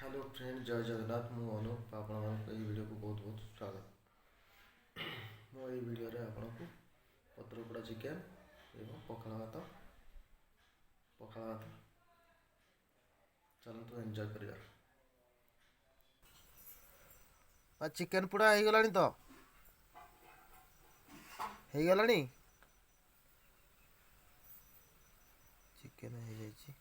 Hello friend, जय जगन्नाथ। मु अनुप आपण भिडियो को बहुत बहुत स्वागत। मो ये भिडियो रे आपण को पत्रपोड़ा चिकेन एवं पखाला भात चलतु एंजॉय करिया। चिकेन पोड़ा हो गलानी तो हो गलानी चिकेन हो जाइए।